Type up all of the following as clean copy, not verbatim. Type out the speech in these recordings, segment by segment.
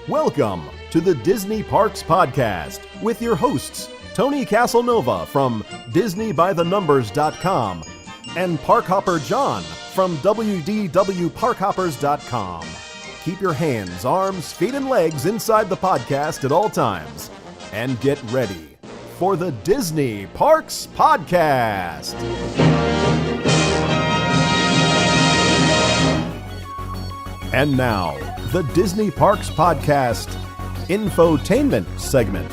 Welcome to the Disney Parks Podcast with your hosts, Tony Caselnova from DisneyByTheNumbers.com and Parkhopper John from WDWParkhoppers.com. Keep your hands, arms, feet, and legs inside the podcast at all times. And get ready for the Disney Parks Podcast. And now, the Disney Parks Podcast Infotainment segment.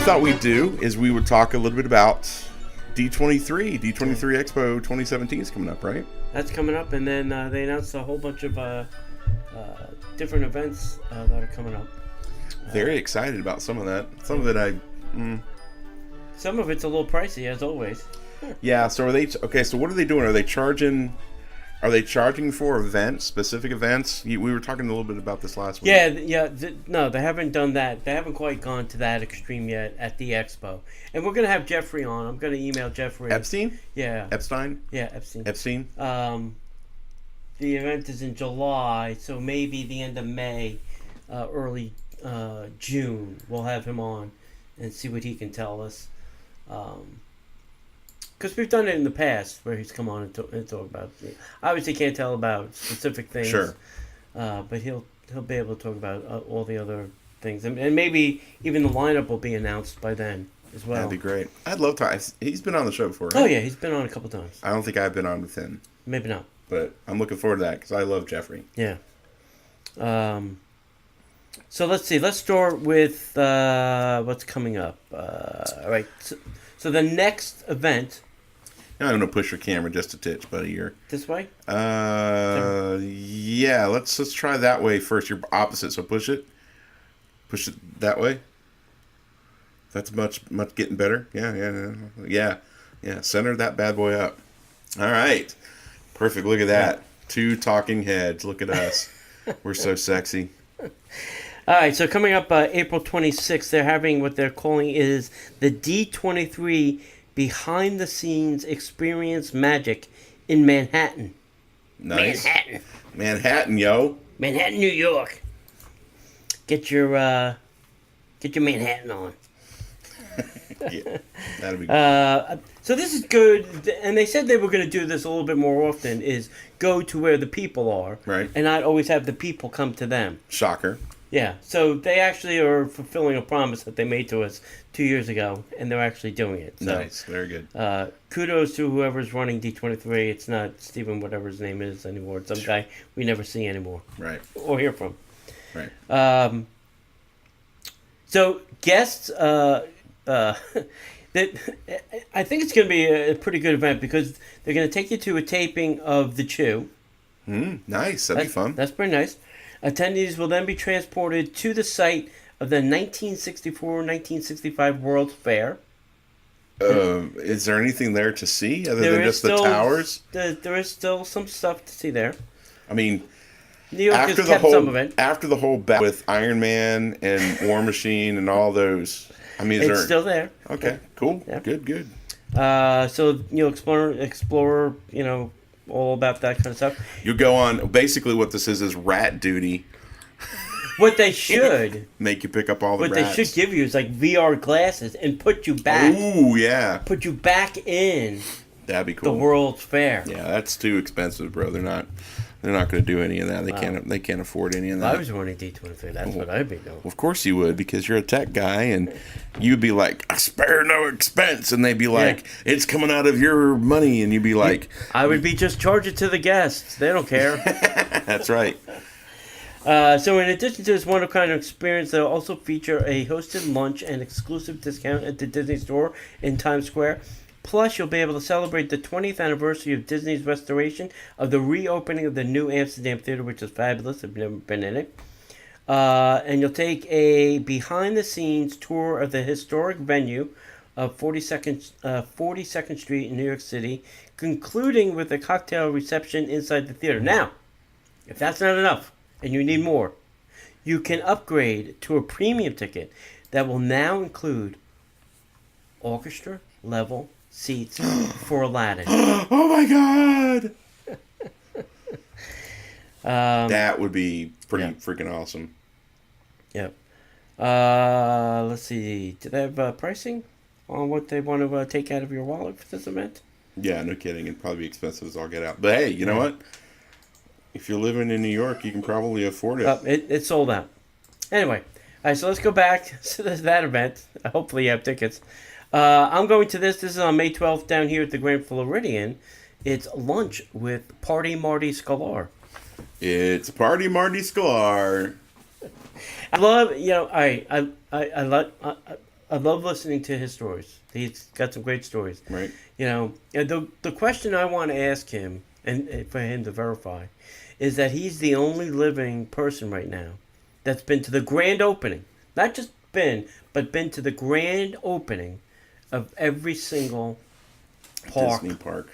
Thought we'd do is we would talk a little bit about D23 Expo 2017 is coming up, right? That's coming up, and then they announced a whole bunch of different events that are coming up. Very excited about some of that. Some of it some of it's a little pricey, as always. Yeah. So are they okay? So what are they doing? Are they charging? Are they charging for events, specific events? We were talking a little bit about this last week. No, they haven't done that. They haven't quite gone to that extreme yet at the expo. And we're going to have Jeffrey on. I'm going to email Jeffrey. Epstein? Yeah. Epstein? Yeah, Epstein. Epstein? The event is in July, so maybe the end of May, early June, we'll have him on and see what he can tell us. Because we've done it in the past where he's come on and talk about it. Obviously can't tell about specific things. Sure. But he'll be able to talk about all the other things. And maybe even the lineup will be announced by then as well. That'd be great. I'd love to. He's been on the show before, right? Oh, yeah. He's been on a couple times. I don't think I've been on with him. Maybe not. But I'm looking forward to that because I love Jeffrey. Yeah. So let's see. Let's start with what's coming up. All right. So the next event... I'm going to push your camera just a titch, buddy. This way? Yeah. Let's try that way first. You're opposite, so push it. Push it that way. That's much getting better. Yeah. Center that bad boy up. All right. Perfect. Look at that. Two talking heads. Look at us. We're so sexy. All right. So coming up April 26th, they're having what they're calling is the D23 Behind the Scenes Experience Magic in Manhattan. Nice. Manhattan, yo. Manhattan, New York. Get your Manhattan on. Yeah, that'll be good. So this is good, and they said they were going to do this a little bit more often, is go to where the people are. Right. And not always have the people come to them. Shocker. Yeah, so they actually are fulfilling a promise that they made to us 2 years ago, and they're actually doing it. So, nice, very good. Kudos to whoever's running D23. It's not Steven, whatever his name is anymore. It's some guy we never see anymore. Right. Or hear from. Right. So, guests, I think it's going to be a pretty good event because they're going to take you to a taping of The Chew. Nice, that'd be fun. That's pretty nice. Attendees will then be transported to the site of the 1964-1965 World's Fair. Is there anything there to see other than just the towers? There is still some stuff to see there. I mean, New York has kept some of it. After the whole battle with Iron Man and War Machine and all those, I mean, it's still there. Okay, cool, yeah. Good. So you'll explore, all about that kind of stuff. You go on. Basically, what this is rat duty. What they should make you pick up all the rats. What they should give you is like VR glasses and put you back. Ooh, yeah. Put you back in. That'd be cool. The World's Fair. Yeah, that's too expensive, bro. They're not going to do any of that. They can't afford any of that. If I was running D23, that's what I'd be doing. Well, of course you would, because you're a tech guy, and you'd be like, I spare no expense, and they'd be like, it's coming out of your money, and you'd be like... I would be just charge it to the guests. They don't care. That's right. So in addition to this one-of-kind experience, they'll also feature a hosted lunch and exclusive discount at the Disney Store in Times Square. Plus, you'll be able to celebrate the 20th anniversary of Disney's restoration of the reopening of the new Amsterdam Theater, which is fabulous. I've never been in it. And you'll take a behind-the-scenes tour of the historic venue, of 42nd Street in New York City, concluding with a cocktail reception inside the theater. Now, if that's not enough and you need more, you can upgrade to a premium ticket that will now include orchestra level seats for Aladdin. Oh my God! That would be pretty freaking awesome. Yep. Let's see. Do they have pricing on what they want to take out of your wallet for this event? Yeah, no kidding. It'd probably be expensive as all get out. But hey, you know what? If you're living in New York, you can probably afford it. It's sold out. Anyway, all right, so let's go back to that event. Hopefully you have tickets. I'm going to this. This is on May 12th down here at the Grand Floridian. It's lunch with Party Marty Scalar. It's Party Marty Scalar. I love, I love listening to his stories. He's got some great stories. Right. The question I want to ask him, and for him to verify, is that he's the only living person right now that's been to the grand opening. Not just been, but been to the grand opening of every single Disney park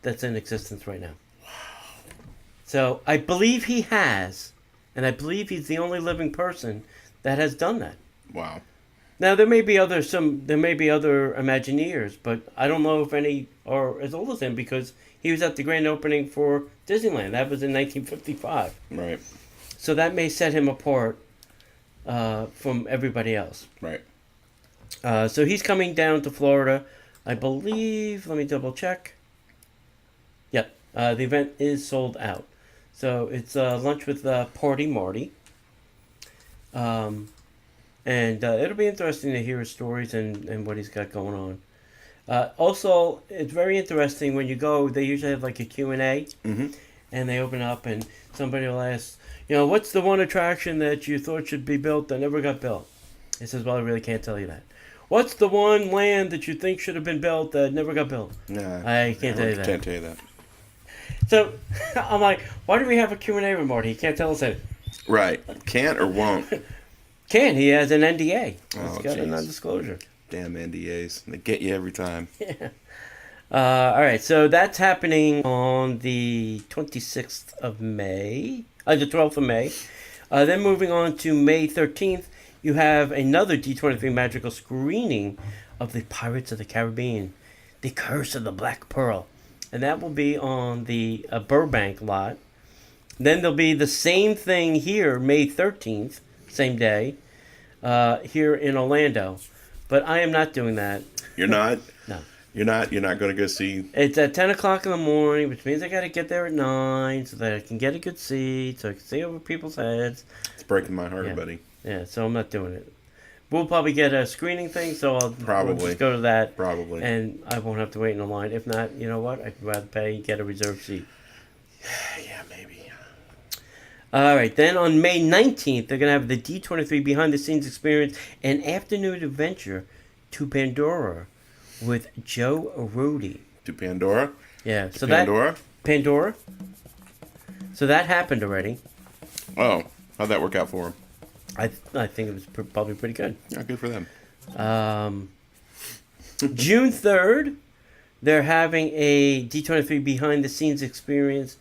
that's in existence right now. Wow. So I believe he has, and I believe he's the only living person that has done that. Wow. Now there may be other Imagineers, but I don't know if any are as old as him because he was at the grand opening for Disneyland. That was in 1955. Right. So that may set him apart from everybody else. Right. So he's coming down to Florida, I believe. Let me double check. Yep. The event is sold out. So it's lunch with Party Marty. And it'll be interesting to hear his stories and what he's got going on. Also, it's very interesting when you go, they usually have like a Q&A, and they open up and somebody will ask, what's the one attraction that you thought should be built that never got built? He says, well, I really can't tell you that. What's the one land that you think should have been built that never got built? Nah, I can't tell you that. Can't tell you that. So, I'm like, why do we have a Q&A with Marty? He can't tell us anything. Right. Can't or won't. Can. He has an NDA. Oh, He's got a non-disclosure. Damn NDAs. They get you every time. Yeah. All right. So that's happening on the 26th of May. The 12th of May. Then moving on to May 13th, you have another D23 magical screening of the Pirates of the Caribbean, The Curse of the Black Pearl. And that will be on the Burbank lot. Then there'll be the same thing here, May 13th, same day, here in Orlando. But I am not doing that. You're not? No. You're not going to go see? It's at 10 o'clock in the morning, which means I got to get there at 9 so that I can get a good seat, so I can see over people's heads. It's breaking my heart, buddy. Yeah, so I'm not doing it. We'll probably get a screening thing, so we'll just go to that. Probably. And I won't have to wait in a line. If not, you know what? I'd rather pay, get a reserved seat. Yeah, maybe. All right, then on May 19th, they're going to have the D23 behind-the-scenes experience, an afternoon adventure to Pandora with Joe Rody. To Pandora? Yeah. So Pandora? Pandora. So that happened already. Oh, how'd that work out for him? I think it was probably pretty good. Yeah, good for them. June 3rd, they're having a D23 behind-the-scenes experience,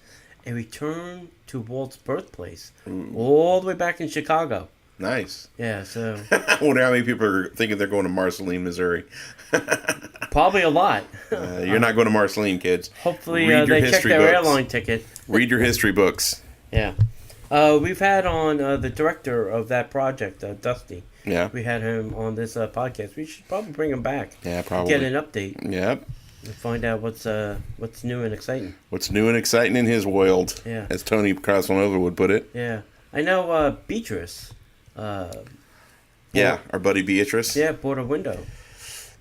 a return to Walt's birthplace, all the way back in Chicago. Nice. Yeah, so... I wonder how many people are thinking they're going to Marceline, Missouri. Probably a lot. You're not going to Marceline, kids. Hopefully they check their airline ticket. Read your history books. Yeah. We've had on the director of that project, Dusty. Yeah. We had him on this podcast. We should probably bring him back. Yeah, probably. Get an update. Yep. And find out what's new and exciting. What's new and exciting in his world, as Tony Caselnova would put it. Yeah. I know Beatrice. Our buddy Beatrice. Yeah, bought a window.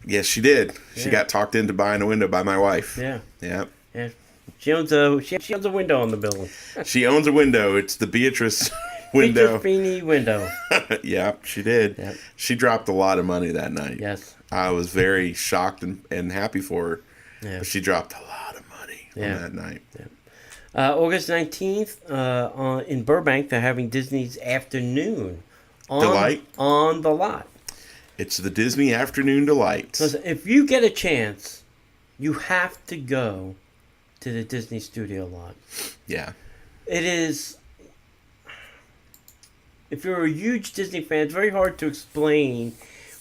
Yes, she did. She got talked into buying a window by my wife. Yeah. Yeah. Yeah. She owns a window on the building. She owns a window. It's the Beatrice window. Beatrice Beanie window. Yeah, she did. Yep. She dropped a lot of money that night. Yes. I was very shocked and happy for her. Yeah. But she dropped a lot of money on that night. Yeah. August 19th, in Burbank, they're having Disney's Afternoon on Delight? On the lot. It's the Disney Afternoon Delight. Listen, if you get a chance, you have to go to the Disney Studio lot. Yeah. It is... If you're a huge Disney fan, it's very hard to explain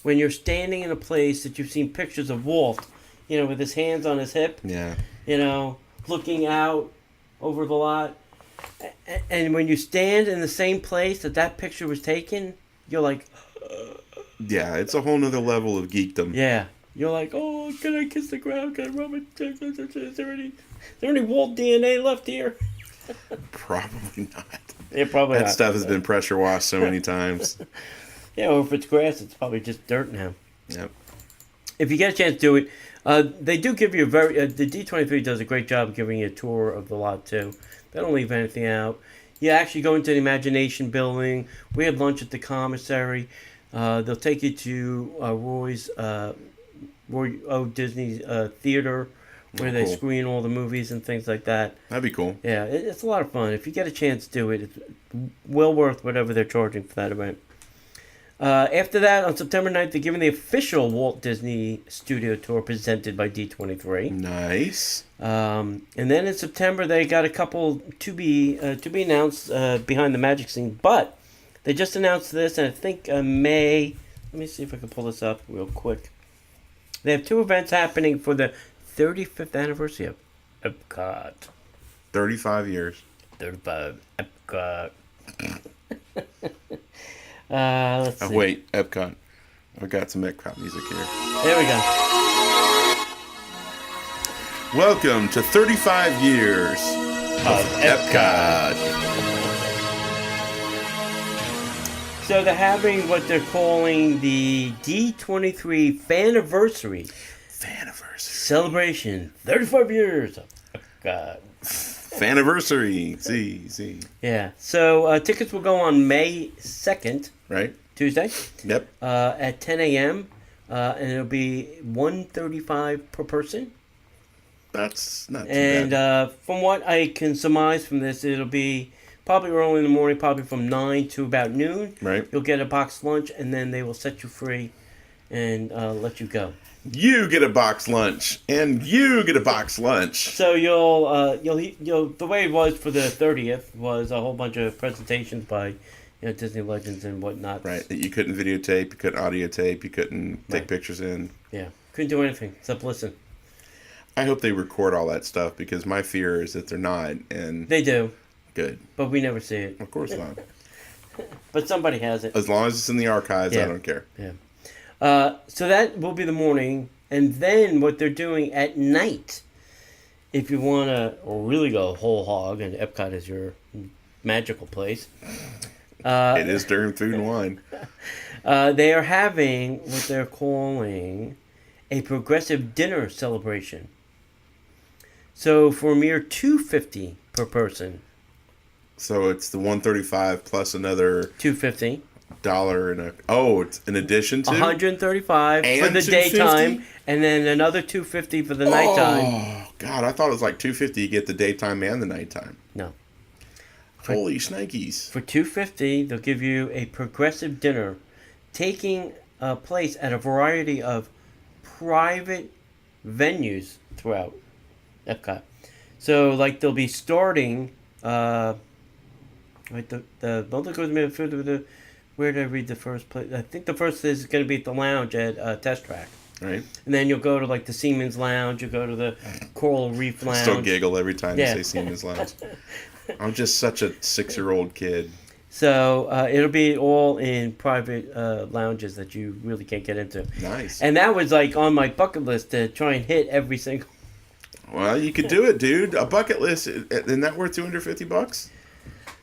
when you're standing in a place that you've seen pictures of Walt, with his hands on his hip, Yeah. Looking out over the lot. And when you stand in the same place that picture was taken, you're like... Yeah, it's a whole nother level of geekdom. Yeah. You're like, oh, can I kiss the ground? Can I rub it? Is there any Walt DNA left here? Probably not. Yeah, probably That not. stuff has been pressure washed so many times. Yeah, or if it's grass, it's probably just dirt now. Yep. If you get a chance to do it, they do give you the D23 does a great job of giving you a tour of the lot, too. They don't leave anything out. You actually go into the Imagination Building. We had lunch at the commissary. They'll take you to Roy O. Disney Theater, where they cool. screen all the movies and things like that. That'd be cool. Yeah, it's a lot of fun. If you get a chance to do it, it's well worth whatever they're charging for that event. After that, on September 9th, they're giving the official Walt Disney Studio Tour presented by D23. Nice. And then in September, they got a couple to be announced behind the magic scene. But they just announced this, and I think May... Let me see if I can pull this up real quick. They have two events happening for the 35th anniversary of Epcot. 35 years. 35 Epcot. Let's see. Oh, wait, Epcot. I've got some Epcot music here. There we go. Welcome to 35 years of Epcot. So they're having what they're calling the D23 Faniversary. Faniversary. Celebration. 35 years of Epcot. Faniversary. See. Yeah. So tickets will go on May 2nd. Right? Tuesday. Yep. At 10 a.m. And it'll be $135 per person. That's not too And bad. from what I can surmise from this, it'll be probably early in the morning, probably from 9 to about noon. Right. You'll get a boxed lunch, and then they will set you free and let you go. You get a box lunch, and you get a box lunch. So you'll the way it was for the 30th was a whole bunch of presentations by Disney legends and whatnot. Right. That you couldn't videotape, you couldn't audio tape, you couldn't take pictures in. Yeah. Couldn't do anything except listen. I hope they record all that stuff because my fear is that they're not, and They do, good. but we never see it. Of course not. But somebody has it. As long as it's in the archives, Yeah. I don't care. Yeah. So that will be the morning, and then what they're doing at night, if you want to really go whole hog, and Epcot is your magical place. It is during Food and Wine. They are having what they're calling a progressive dinner celebration. So for a mere $250 per person. So it's the $135 plus another $250. $1 and a... Oh, it's in addition to... $135 for And the $250? daytime, and then another $250 for the nighttime. Oh, God, I thought it was like $250 you get the daytime and the nighttime. No. Holy shnikes. For $250, they'll give you a progressive dinner taking place at a variety of private venues throughout Epcot. So, like, they'll be starting... where did I read the first place? I think the first is going to be at the lounge at Test Track. Right? And then you'll go to, like, the Seaman's Lounge. You'll go to the Coral Reef Lounge. Still giggle every time Yeah. you say Siemens Lounge. I'm just such a 6-year-old kid. So it'll be all in private lounges that you really can't get into. Nice. And that was like on my bucket list to try and hit every single. Well, you could do it, dude. A bucket list. Isn't that worth $250?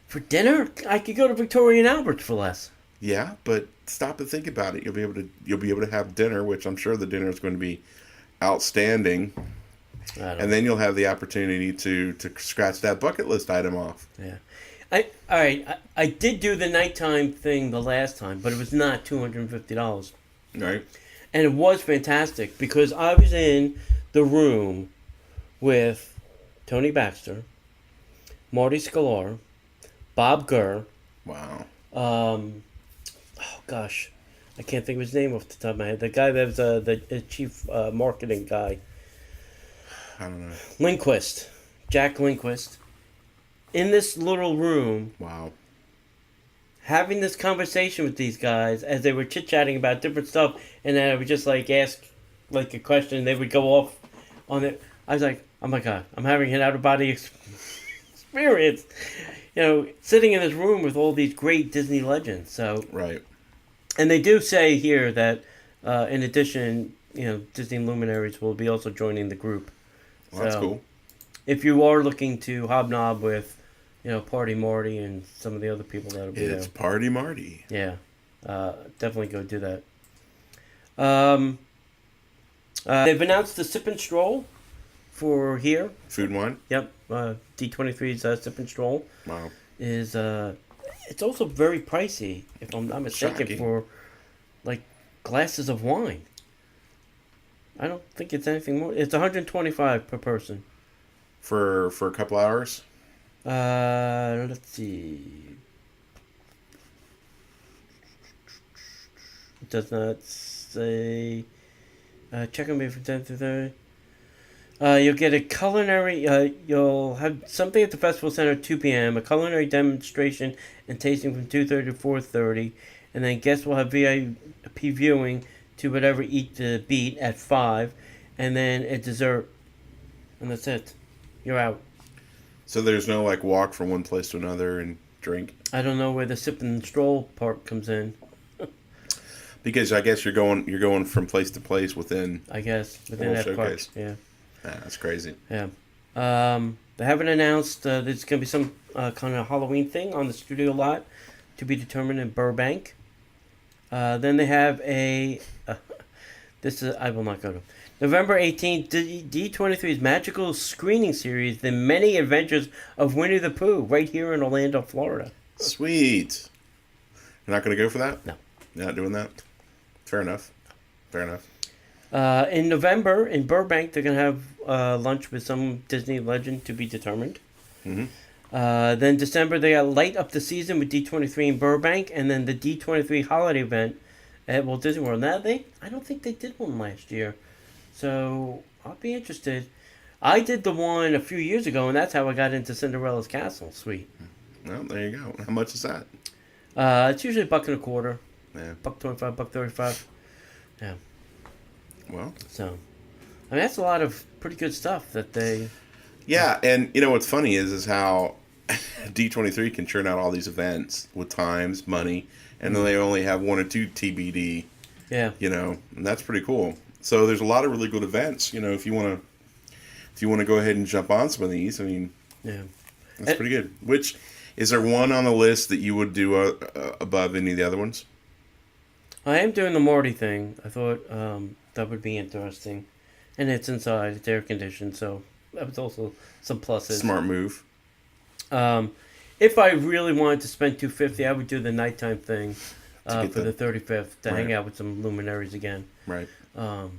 For dinner, I could go to Victoria and Albert's for less. Yeah, but stop and think about it. You'll be able to have dinner, which I'm sure the dinner is going to be outstanding. And then you'll have the opportunity to scratch that bucket list item off. Yeah. I did do the nighttime thing the last time, but it was not $250. Right. And it was fantastic because I was in the room with Tony Baxter, Marty Sklar, Bob Gurr. Wow. I I can't think of his name off the top of my head. The guy that was the chief marketing guy. I don't know. Lindquist. Jack Lindquist. In this little room. Wow. Having this conversation with these guys as they were chit-chatting about different stuff. And then I would just like ask like a question. And they would go off on it. I was like, oh my God. I'm having an out-of-body experience. You know, sitting in this room with all these great Disney legends. So. Right. And they do say here that, in addition, you know, Disney luminaries will be also joining the group. Well, that's cool. If you are looking to hobnob with, you know, Party Marty and some of the other people that'll be there. It's Party Marty. Yeah. Definitely go do that. They've announced the Sip and Stroll for here. Food and wine? Yep. D23's Sip and Stroll. Wow. Is... it's also very pricey, if I'm not mistaken, Shocking. for like glasses of wine. I don't think it's anything more. It's $125 per person. For a couple hours? Let's see. It does not say. Check on me from 10 to 30. You'll get a culinary. You'll have something at the Festival Center at 2 p.m. A culinary demonstration and tasting from 2:30 to 4:30, and then guests will have VIP viewing to whatever Eat the Beat at 5, and then a dessert, and that's it. You're out. So there's no like walk from one place to another and drink? I don't know where the Sip and Stroll part comes in. Because I guess you're going from place to place within. I guess within that park. Yeah. That's crazy. Yeah. They haven't announced there's going to be some kind of Halloween thing on the studio lot to be determined in Burbank. Then they have a... I will not go to. November 18th, D23's magical screening series, The Many Adventures of Winnie the Pooh, right here in Orlando, Florida. Sweet. You're not going to go for that? No. You're not doing that? Fair enough. In November, in Burbank, they're going to have lunch with some Disney legend to be determined. Mm-hmm. Then December, they got Light Up the Season with D23 in Burbank, and then the D23 holiday event at Walt Disney World. Now, I don't think they did one last year, so I'll be interested. I did the one a few years ago, and that's how I got into Cinderella's Castle Suite. Well, there you go. How much is that? It's usually $1.25. Yeah. $1.25, $1.35. Yeah. Well. So, I mean, that's a lot of pretty good stuff that they... Yeah, and you know what's funny is how D23 can churn out all these events with times, money, and then they only have one or two TBD. Yeah. You know, and that's pretty cool. So there's a lot of really good events. You know, if you want to go ahead and jump on some of these, I mean, yeah, that's pretty good. Which is there one on the list that you would do above any of the other ones? I am doing the Marty thing. I thought that would be interesting, and it's inside, it's air conditioned, so that was also some pluses. Smart move. If I really wanted to spend $250, I would do the nighttime thing for the 35th to hang out with some luminaries again. Right. I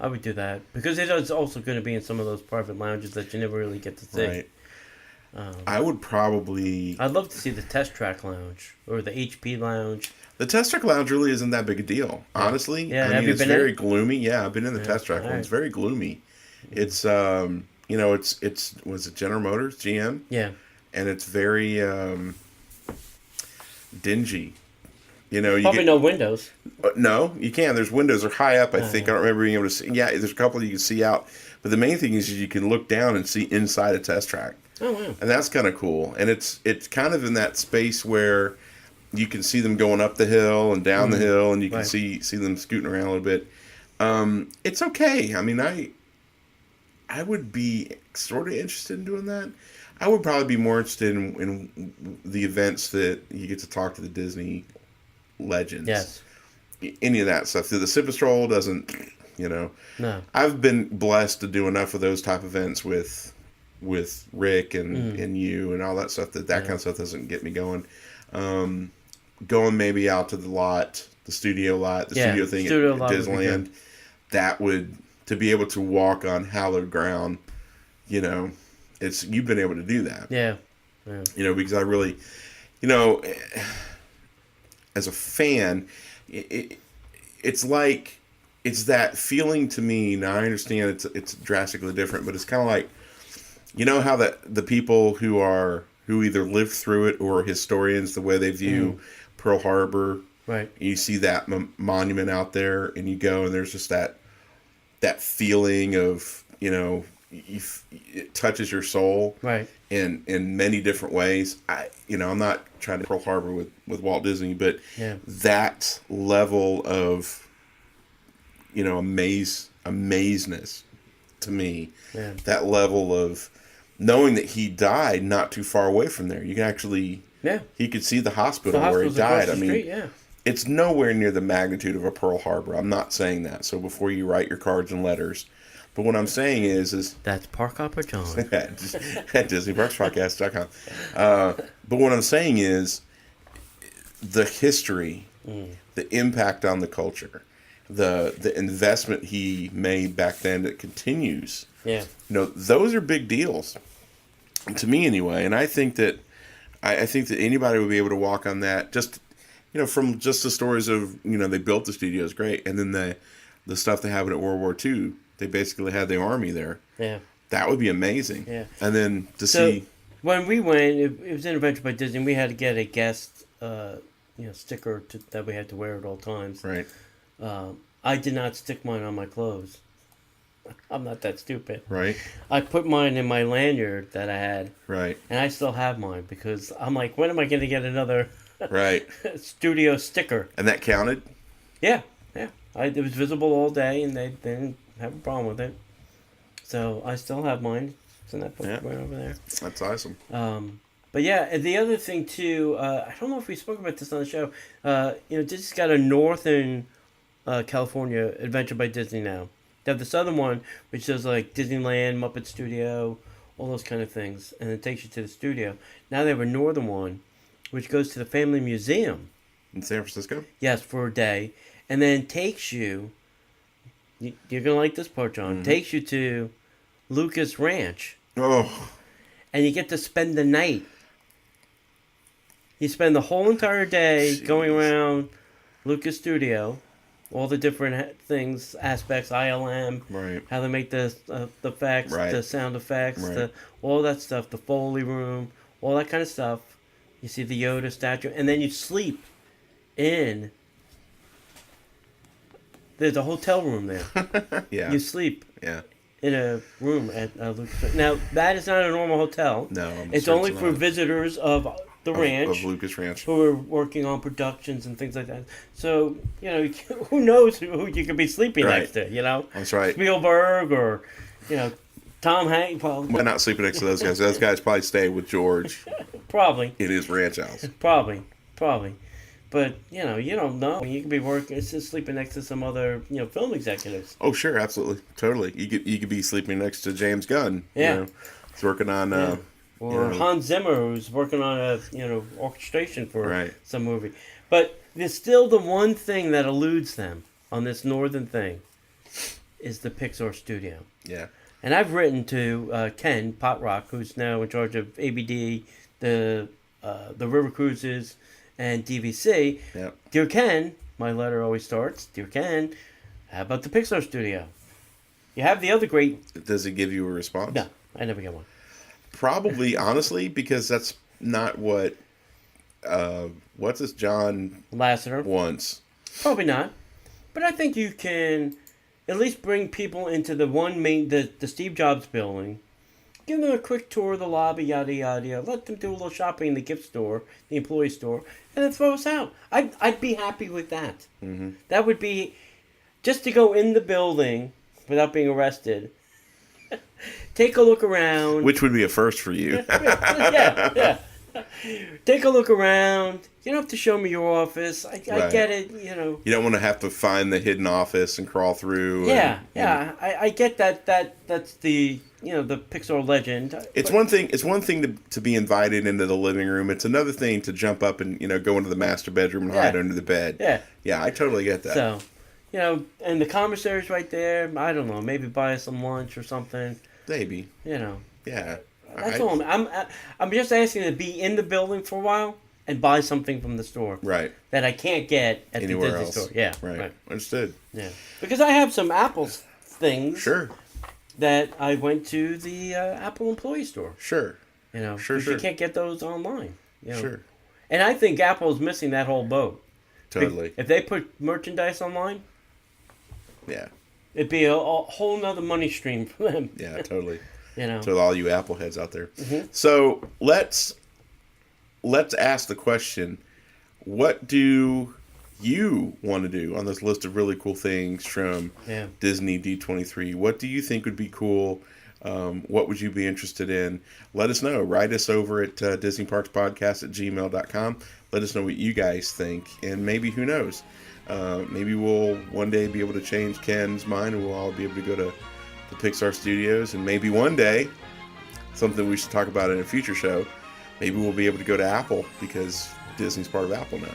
would do that because it is also going to be in some of those private lounges that you never really get to see. Right. I would probably... I'd love to see the Test Track Lounge or the HP Lounge. The Test Track Lounge really isn't that big a deal, honestly. Yeah, I mean, it's very gloomy. Yeah, I've been in the Test Track one. Right. It's very gloomy. It's you know, it's was it General Motors, GM? Yeah. And it's very dingy. You know, Probably no windows. No, you can. There's windows. They're high up, I think. I don't remember being able to see. Yeah, there's a couple you can see out. But the main thing is you can look down and see inside a test track. Oh, wow. And that's kind of cool. And it's kind of in that space where you can see them going up the hill and down the hill, and you can see them scooting around a little bit. It's okay. I mean, I would be sort of interested in doing that. I would probably be more interested in the events that you get to talk to the Disney legends. Yes. Any of that stuff. The Sip and Stroll doesn't, you know. No. I've been blessed to do enough of those type of events with Rick and you and all that stuff that kind of stuff doesn't get me going. Going maybe out to the lot, the studio lot, the studio thing at Disneyland, that would, to be able to walk on hallowed ground, you know, you've been able to do that. Yeah. You know, because I really, you know, as a fan, it's like, it's that feeling to me. Now I understand it's drastically different, but it's kind of like, you know how that the people who either lived through it or historians, the way they view Pearl Harbor, right? You see that monument out there, and you go, and there's just that feeling of, it touches your soul, right? In many different ways. I'm not trying to Pearl Harbor with Walt Disney, but that level of, amazeness to me, that level of knowing that he died not too far away from there. You can actually, he could see the hospital where he died. It's nowhere near the magnitude of a Pearl Harbor. I'm not saying that. So before you write your cards and letters, but what I'm saying is that's Parkhopper John at DisneyParksPodcast.com. But what I'm saying is the history, the impact on the culture, the investment he made back then that continues. Yeah. Those are big deals to me anyway. And I think that anybody would be able to walk on that. Just from just the stories of they built the studio is great, and then the stuff that happened at World War II. They basically had the army there. Yeah. That would be amazing. Yeah. And then see... When we went, it was an adventure by Disney. We had to get a guest sticker that we had to wear at all times. Right. I did not stick mine on my clothes. I'm not that stupid. Right. I put mine in my lanyard that I had. Right. And I still have mine because I'm like, when am I going to get another studio sticker? And that counted? Yeah. Yeah. It was visible all day, and they didn't have a problem with it. So I still have mine. It's in that book right over there. That's awesome. But yeah, and the other thing too, I don't know if we spoke about this on the show. Disney's got a Northern California Adventure by Disney now. They have the Southern one, which does like Disneyland, Muppet Studio, all those kind of things, and it takes you to the studio. Now they have a Northern one, which goes to the Family Museum in San Francisco. Yes, for a day, and then takes you. You're gonna like this part, John. Takes you to Lucas Ranch. Oh. And you get to spend the night. You spend the whole entire day going around Lucas Studio, all the different things, aspects, ILM, right? How they make the effects, the sound effects, all that stuff, the Foley room, all that kind of stuff. You see the Yoda statue, and then you sleep in. There's a hotel room there. Yeah. You sleep. Yeah. In a room at Lucas. Now that is not a normal hotel. No, it's only for visitors of the ranch, of Lucas Ranch, who are working on productions and things like that. So who knows who you could be sleeping next to? That's right. Spielberg or Tom Hanks. Well, why not sleeping next to those guys? Those guys probably stay with George. Probably in his ranch house. Probably. But, you don't know. You could be sleeping next to some other, film executives. Oh, sure, absolutely. Totally. You could be sleeping next to James Gunn. Yeah. He's working on... Or Hans Zimmer, who's working on a, orchestration for some movie. But there's still the one thing that eludes them on this northern thing is the Pixar studio. Yeah. And I've written to Ken Potrock, who's now in charge of ABD, the River Cruises, and DVC. Yep. Dear Ken, my letter always starts, Dear Ken, how about the Pixar studio? You have the other great... Does it give you a response? No, I never get one. Probably, honestly, because that's not what... what's this John Lasseter wants. Probably not. But I think you can at least bring people into the Steve Jobs building. Give them a quick tour of the lobby, yada, yada, yada. Let them do a little shopping in the gift store, the employee store, and then throw us out. I'd be happy with that. Mm-hmm. That would be just to go in the building without being arrested. Take a look around. Which would be a first for you. Yeah. Take a look around. You don't have to show me your office. I get it, You don't want to have to find the hidden office and crawl through. I get that. That's the the Pixar legend. It's one thing to be invited into the living room. It's another thing to jump up and go into the master bedroom and hide under the bed. Yeah, I totally get that. So, and the commissary's right there. I don't know, maybe buy us some lunch or something. Maybe. Yeah. That's all. I'm just asking to be in the building for a while. and buy something from the store. Right. That I can't get at Anywhere the Disney else. store. Yeah. Right. Understood. Yeah. Because I have some Apple things. Sure. That I went to the Apple employee store. Sure. You know, Sure. you can't get those online. You know? Sure. And I think Apple's missing that whole boat. Totally. If they put merchandise online, Yeah. it'd be a whole nother money stream for them. Yeah, totally. You know. To all you Apple heads out there. Mm-hmm. So let's ask the question: what do you want to do on this list of really cool things from Disney D23? What do you think would be cool? What would you be interested in? Let us know. Write us over at DisneyParksPodcast@gmail.com. Let us know what you guys think. And maybe, who knows, maybe we'll one day be able to change Ken's mind and we'll all be able to go to the Pixar studios. And maybe one day, something we should talk about in a future show, maybe we'll be able to go to Apple because Disney's part of Apple now.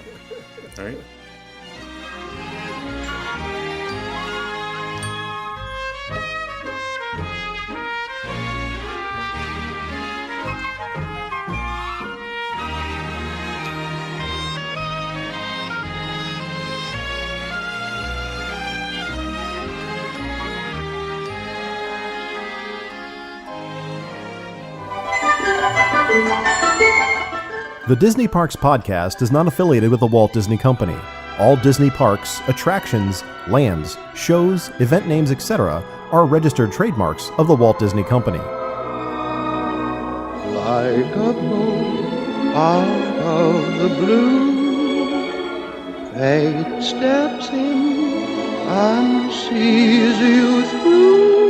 All right? The Disney Parks Podcast is not affiliated with the Walt Disney Company. All Disney parks, attractions, lands, shows, event names, etc. are registered trademarks of the Walt Disney Company. Like a boat out of the blue, fate steps in and sees you through.